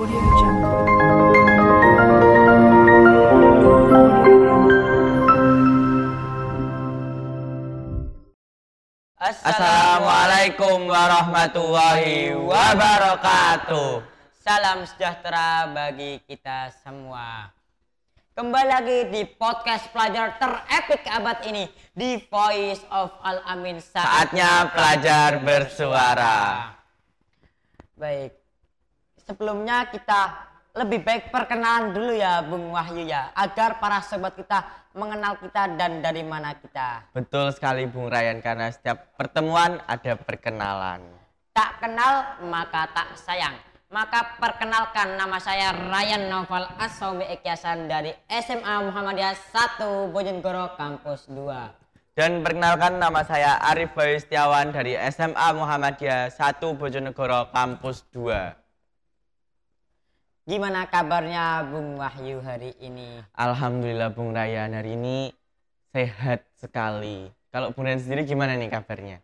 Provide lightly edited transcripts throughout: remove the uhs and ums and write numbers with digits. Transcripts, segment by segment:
Audio Jungle. Assalamualaikum warahmatullahi wabarakatuh. Salam sejahtera bagi kita semua. Kembali lagi di podcast pelajar terepik abad ini, di Voice of Al-Amin. Saatnya pelajar bersuara. Baik, sebelumnya kita lebih baik perkenalan dulu ya Bung Wahyu ya, agar para sobat kita mengenal kita dan dari mana kita. Betul sekali Bung Ryan, karena setiap pertemuan ada perkenalan. Tak kenal maka tak sayang. Maka perkenalkan, nama saya Ryan Noval Asomi Ekyasan dari SMA Muhammadiyah 1 Bojonegoro Kampus 2. Dan perkenalkan, nama saya Arif Bayu Setiawan dari SMA Muhammadiyah 1 Bojonegoro Kampus 2. Gimana kabarnya Bung Wahyu hari ini? Alhamdulillah Bung Ryan, hari ini sehat sekali. Kalau Bung Ryan sendiri gimana nih kabarnya?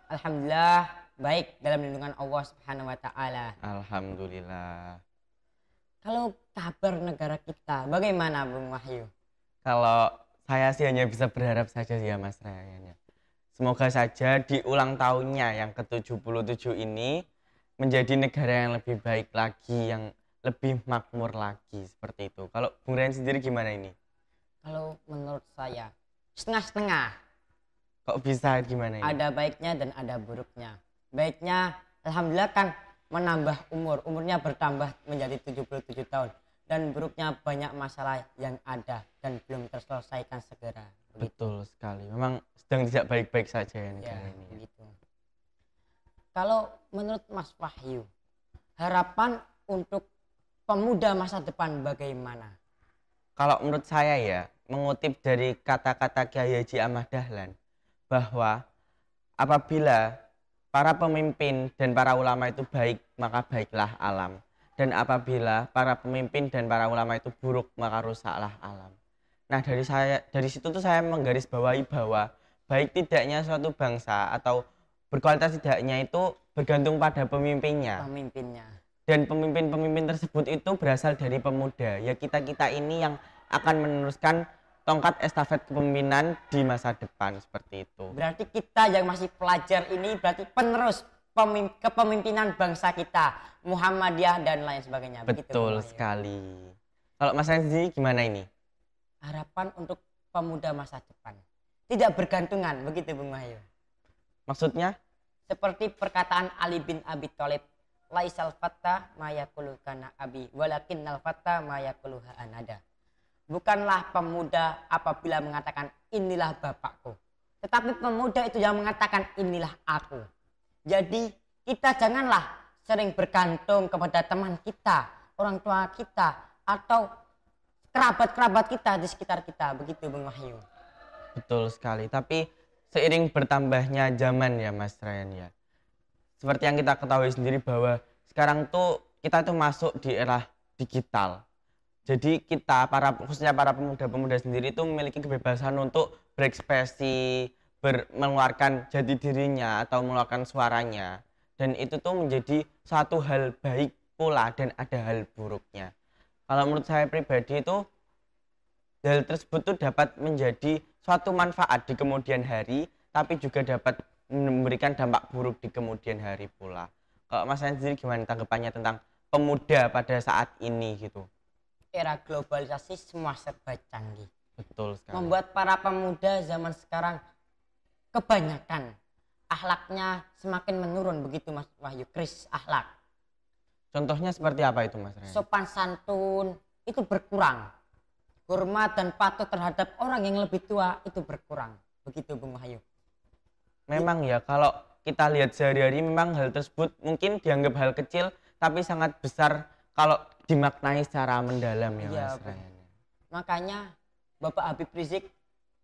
Alhamdulillah baik dalam lindungan Allah Subhanahu wa taala. Alhamdulillah. Kalau kabar negara kita bagaimana Bung Wahyu? Kalau saya sih hanya bisa berharap saja ya Mas Ryan. Semoga saja di ulang tahunnya yang ke-77 ini menjadi negara yang lebih baik lagi, yang lebih makmur lagi, seperti itu. Kalau Bung Ryan sendiri gimana ini? Kalau menurut saya setengah-setengah. Kok bisa gimana ini? Ada baiknya dan ada buruknya. Baiknya alhamdulillah kan menambah umurnya bertambah menjadi 77 tahun. Dan buruknya banyak masalah yang ada dan belum terselesaikan segera. Betul sekali, memang sedang tidak baik-baik saja ya negara ini. Begitu. Kalau menurut Mas Wahyu, harapan untuk pemuda masa depan bagaimana? Kalau menurut saya ya, mengutip dari kata-kata Kiai Haji Ahmad Dahlan, bahwa apabila para pemimpin dan para ulama itu baik, maka baiklah alam. Dan apabila para pemimpin dan para ulama itu buruk, maka rusaklah alam. Nah, dari situ tuh saya menggarisbawahi bahwa baik tidaknya suatu bangsa atau berkualitas tidaknya itu bergantung pada pemimpinnya. Dan pemimpin-pemimpin tersebut itu berasal dari pemuda. Ya kita-kita ini yang akan meneruskan tongkat estafet kepemimpinan di masa depan, seperti itu. Berarti kita yang masih pelajar ini berarti penerus kepemimpinan bangsa kita, Muhammadiyah dan lain sebagainya. Betul sekali. Kalau Mas Anji gimana ini? Harapan untuk pemuda masa depan tidak bergantungan, begitu Bung Wahyu. Maksudnya? Seperti perkataan Ali bin Abi Thalib, laisal fatta ma yaqulu kana abi walakinnal fatta ma yaquluha anada. Bukanlah pemuda apabila mengatakan inilah bapakku, tetapi pemuda itu yang mengatakan inilah aku. Jadi kita janganlah sering bergantung kepada teman kita, orang tua kita, atau kerabat-kerabat kita di sekitar kita, begitu Bung Wahyu. Betul sekali, tapi seiring bertambahnya zaman ya Mas Ryan ya, seperti yang kita ketahui sendiri bahwa sekarang tuh kita tuh masuk di era digital. Jadi kita, khususnya para pemuda-pemuda sendiri itu memiliki kebebasan untuk berekspresi, mengeluarkan jati dirinya atau mengeluarkan suaranya. Dan itu tuh menjadi satu hal baik pula dan ada hal buruknya. Kalau menurut saya pribadi itu, hal tersebut tuh dapat menjadi suatu manfaat di kemudian hari, tapi juga dapat memberikan dampak buruk di kemudian hari pula. Kalau Mas sendiri gimana tanggapannya tentang pemuda pada saat ini gitu? Era globalisasi semua serba canggih. Betul sekali. Membuat para pemuda zaman sekarang kebanyakan akhlaknya semakin menurun, begitu Mas Wahyu, kris akhlak. Contohnya seperti apa itu Mas Ryan? Sopan santun itu berkurang. Hormat dan patuh terhadap orang yang lebih tua itu berkurang. Begitu Bung Wahyu. Memang ya, kalau kita lihat sehari-hari memang hal tersebut mungkin dianggap hal kecil, tapi sangat besar kalau dimaknai secara mendalam ya Mas Ryan. Makanya Bapak Habib Rizik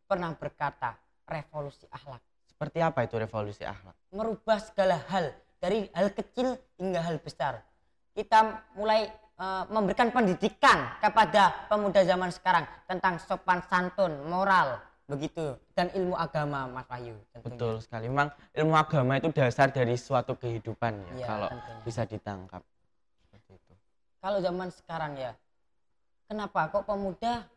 pernah berkata, revolusi akhlak. Seperti apa itu revolusi akhlak? Merubah segala hal, dari hal kecil hingga hal besar. Kita mulai memberikan pendidikan kepada pemuda zaman sekarang tentang sopan santun, moral, begitu, dan ilmu agama Mas Wahyu. Betul sekali, memang ilmu agama itu dasar dari suatu kehidupan ya, kalau tentunya bisa ditangkap seperti itu. Kalau zaman sekarang ya, kenapa kok pemuda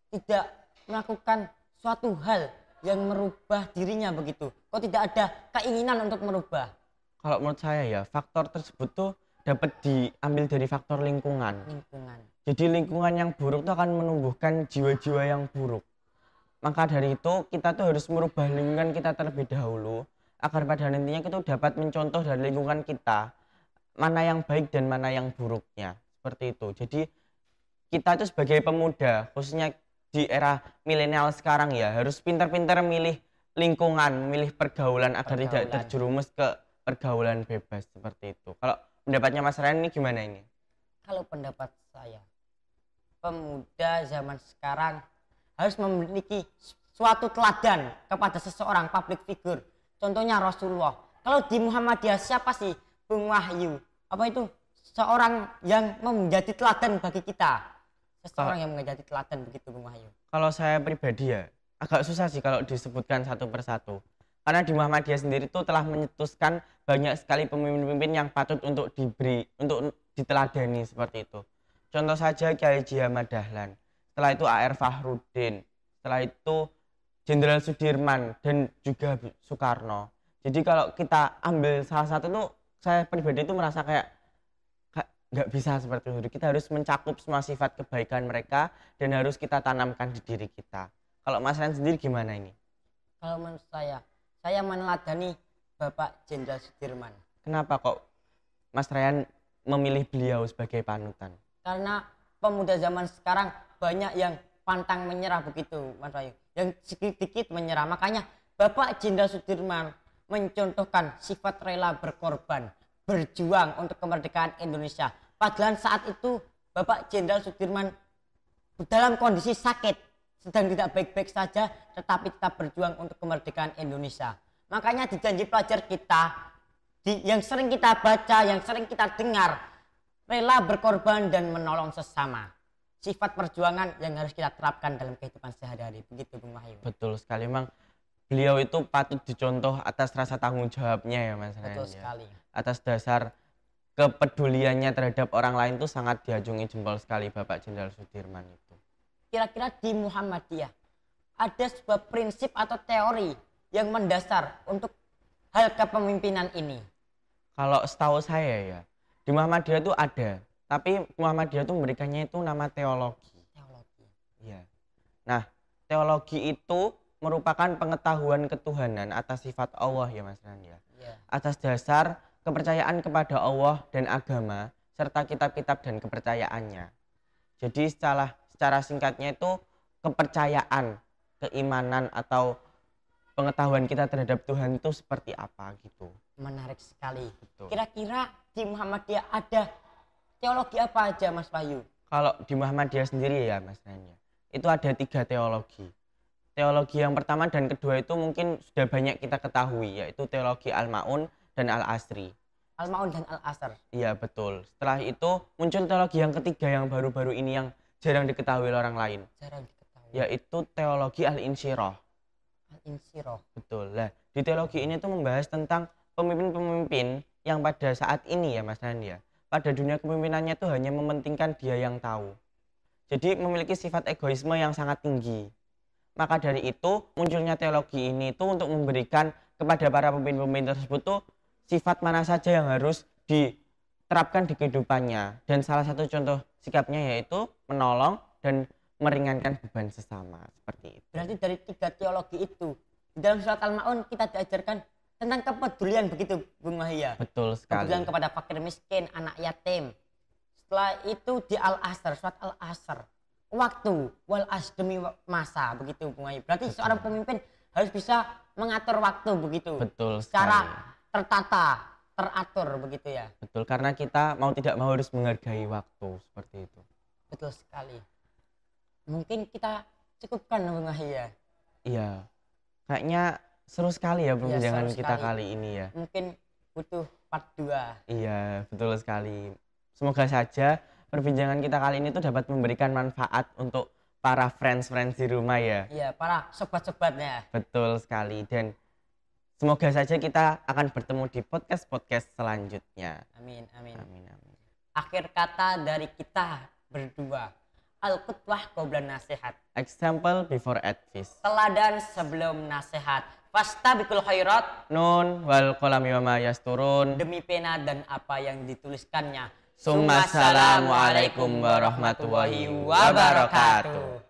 tidak melakukan suatu hal yang merubah dirinya begitu? Kok tidak ada keinginan untuk merubah? Kalau menurut saya ya, faktor tersebut tuh dapat diambil dari faktor lingkungan. Lingkungan. Jadi lingkungan yang buruk itu akan menumbuhkan jiwa-jiwa yang buruk. Maka dari itu kita tuh harus merubah lingkungan kita terlebih dahulu agar pada nantinya kita dapat mencontoh dari lingkungan kita mana yang baik dan mana yang buruknya. Seperti itu. Jadi kita itu sebagai pemuda khususnya di era milenial sekarang ya harus pintar-pintar milih lingkungan, milih pergaulan agar tidak terjerumus ke pergaulan bebas seperti itu. Kalau pendapatnya Mas Ryan ini gimana ini? Kalau pendapat saya, pemuda zaman sekarang harus memiliki suatu teladan kepada seseorang public figure. Contohnya Rasulullah. Kalau di Muhammadiyah siapa sih Bung Wahyu? Apa itu? Seorang yang menjadi teladan bagi kita. Seseorang yang menjadi teladan begitu Bung Wahyu. Kalau saya pribadi ya agak susah sih kalau disebutkan satu persatu. Karena di Muhammadiyah sendiri itu telah menyetuskan banyak sekali pemimpin-pemimpin yang patut untuk diteladani seperti itu. Contoh saja Kiai Haji Ahmad Dahlan. Setelah itu A.R. Fahrudin. Setelah itu Jenderal Sudirman dan juga Soekarno. Jadi kalau kita ambil salah satu tuh saya pribadi itu merasa kayak nggak bisa seperti itu. Kita harus mencakup semua sifat kebaikan mereka dan harus kita tanamkan di diri kita. Kalau Mas Ren sendiri gimana ini? Kalau menurut saya meneladani Bapak Jenderal Sudirman. Kenapa kok Mas Ryan memilih beliau sebagai panutan? Karena pemuda zaman sekarang banyak yang pantang menyerah begitu Mas Bayu. Yang sedikit menyerah. Makanya Bapak Jenderal Sudirman mencontohkan sifat rela berkorban, berjuang untuk kemerdekaan Indonesia. Padahal saat itu Bapak Jenderal Sudirman dalam kondisi sakit, sedang tidak baik-baik saja, tetapi tetap berjuang untuk kemerdekaan Indonesia. Makanya di janji pelajar kita, yang sering kita baca, yang sering kita dengar, rela berkorban dan menolong sesama. Sifat perjuangan yang harus kita terapkan dalam kehidupan sehari-hari. Begitu Bung Wahyu. Betul sekali, memang beliau itu patut dicontoh atas rasa tanggung jawabnya ya Mas Ryan. Betul sekali. Atas dasar kepeduliannya terhadap orang lain itu sangat diajungi jempol sekali Bapak Jenderal Sudirman itu. Kira-kira di Muhammadiyah ada sebuah prinsip atau teori yang mendasar untuk hal kepemimpinan ini? Kalau setahu saya ya, di Muhammadiyah itu ada, tapi Muhammadiyah itu memberikannya itu nama teologi. Teologi. Iya. Nah, teologi itu merupakan pengetahuan ketuhanan atas sifat Allah ya Mas Ran ya. Ya. Atas dasar kepercayaan kepada Allah dan agama serta kitab-kitab dan kepercayaannya. Jadi secara singkatnya itu kepercayaan, keimanan atau pengetahuan kita terhadap Tuhan itu seperti apa gitu. Menarik sekali. Betul. Kira-kira di Muhammadiyah ada teologi apa aja Mas Bayu? Kalau di Muhammadiyah sendiri ya Mas Nanya, itu ada 3 teologi. Teologi yang pertama dan kedua itu mungkin sudah banyak kita ketahui, yaitu teologi Al-Ma'un dan Al-Asri. Al-Ma'un dan Al-Asr. Iya betul. Setelah itu muncul teologi yang ketiga yang baru-baru ini yang jarang diketahui oleh orang lain. Jarang diketahui. Yaitu teologi Al-Insyirah. Al-Insyirah. Betul. Nah, di teologi ini tuh membahas tentang pemimpin-pemimpin yang pada saat ini ya Mas Nandi ya, pada dunia kepemimpinannya tuh hanya mementingkan dia yang tahu. Jadi memiliki sifat egoisme yang sangat tinggi. Maka dari itu munculnya teologi ini tuh untuk memberikan kepada para pemimpin-pemimpin tersebut tuh sifat mana saja yang harus diterapkan di kehidupannya. Dan salah satu contoh sikapnya yaitu menolong dan meringankan beban sesama seperti itu. Berarti dari 3 teologi itu di dalam surat Al-Ma'un kita diajarkan tentang kepedulian begitu Bung Wahya. Betul sekali. Kepedulian kepada fakir miskin, anak yatim. Setelah itu di Al-Asr, surat Al-Asr, waktu wal demi masa begitu Bung Wahya. Berarti betul. Seorang pemimpin harus bisa mengatur waktu begitu. Betul sekali. Secara tertata, teratur begitu ya. Betul, karena kita mau tidak mau harus menghargai waktu seperti itu. Betul sekali. Mungkin kita cukupkan Bung Wahya. Iya. Kayaknya seru sekali ya perbincangan seru kita sekali. kali ini ya. Mungkin butuh part 2. Iya, betul sekali. Semoga saja perbincangan kita kali ini tuh dapat memberikan manfaat untuk para friends-friends di rumah ya. Iya, para sobat-sobatnya. Betul sekali. Dan semoga saja kita akan bertemu di podcast-podcast selanjutnya. Amin, amin. Amin, amin. Akhir kata dari kita berdua. Al-qudwah qobla nasihat. Example before advice. Teladan sebelum nasihat. Fastabiqul khairat. Nun wal qalami wama yasturun. Demi pena dan apa yang dituliskannya. Assalamualaikum warahmatullahi wabarakatuh.